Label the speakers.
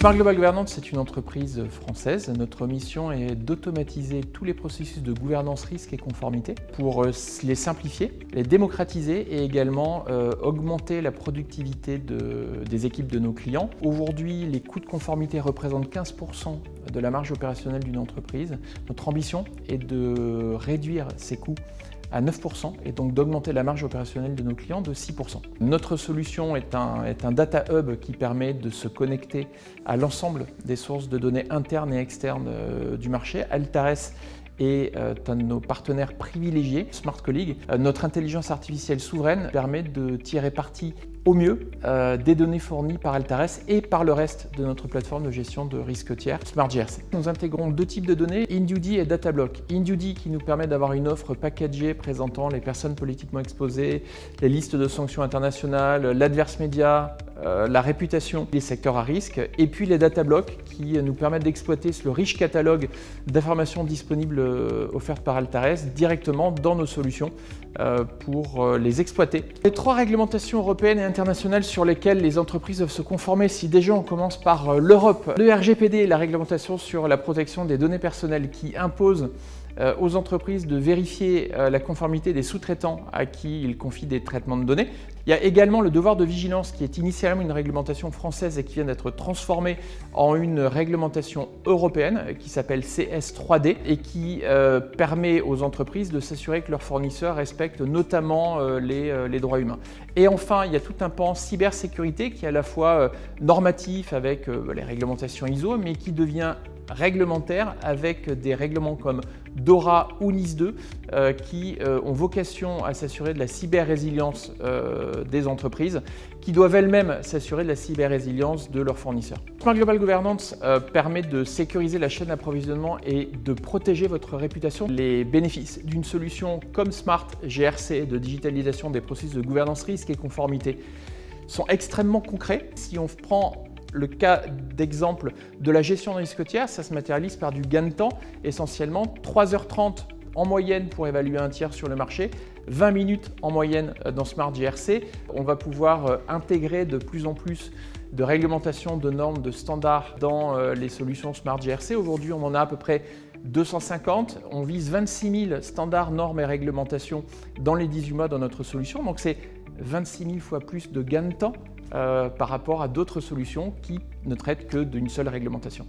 Speaker 1: Smart Global Governance, c'est une entreprise française. Notre mission est d'automatiser tous les processus de gouvernance, risque et conformité pour les simplifier, les démocratiser et également augmenter la productivité des équipes de nos clients. Aujourd'hui, les coûts de conformité représentent 15% de la marge opérationnelle d'une entreprise. Notre ambition est de réduire ces coûts à 9% et donc d'augmenter la marge opérationnelle de nos clients de 6%. Notre solution est un data hub qui permet de se connecter à l'ensemble des sources de données internes et externes du marché. Altares est un de nos partenaires privilégiés, Smart Colleague. Notre intelligence artificielle souveraine permet de tirer parti au mieux des données fournies par Altares et par le reste de notre plateforme de gestion de risques tiers, Smart GRC. Nous intégrons deux types de données, InDuty et Datablock. InDuty qui nous permet d'avoir une offre packagée présentant les personnes politiquement exposées, les listes de sanctions internationales, l'adverse média, la réputation, les secteurs à risque, et puis les Datablock qui nous permettent d'exploiter le riche catalogue d'informations disponibles offertes par Altares directement dans nos solutions pour les exploiter. Les trois réglementations européennes et internationales sur lesquelles les entreprises doivent se conformer, si déjà on commence par l'Europe, le RGPD, la réglementation sur la protection des données personnelles qui impose aux entreprises de vérifier la conformité des sous-traitants à qui ils confient des traitements de données. Il y a également le devoir de vigilance qui est initialement une réglementation française et qui vient d'être transformée en une réglementation européenne qui s'appelle CS3D et qui permet aux entreprises de s'assurer que leurs fournisseurs respectent notamment les droits humains. Et enfin, il y a tout un pan cybersécurité qui est à la fois normatif avec les réglementations ISO, mais qui devient réglementaire avec des règlements comme DORA ou NIS2 qui ont vocation à s'assurer de la cyber-résilience des entreprises qui doivent elles-mêmes s'assurer de la cyber-résilience de leurs fournisseurs. Smart Global Governance permet de sécuriser la chaîne d'approvisionnement et de protéger votre réputation. Les bénéfices d'une solution comme Smart GRC de digitalisation des processus de gouvernance, risque et conformité sont extrêmement concrets. Si on prend le cas d'exemple de la gestion de risques tiers, ça se matérialise par du gain de temps, essentiellement 3h30 en moyenne pour évaluer un tiers sur le marché, 20 minutes en moyenne dans Smart GRC. On va pouvoir intégrer de plus en plus de réglementations, de normes, de standards dans les solutions Smart GRC. Aujourd'hui, on en a à peu près 250. On vise 26 000 standards, normes et réglementations dans les 18 mois dans notre solution. Donc c'est 26 000 fois plus de gain de temps par rapport à d'autres solutions qui ne traitent que d'une seule réglementation.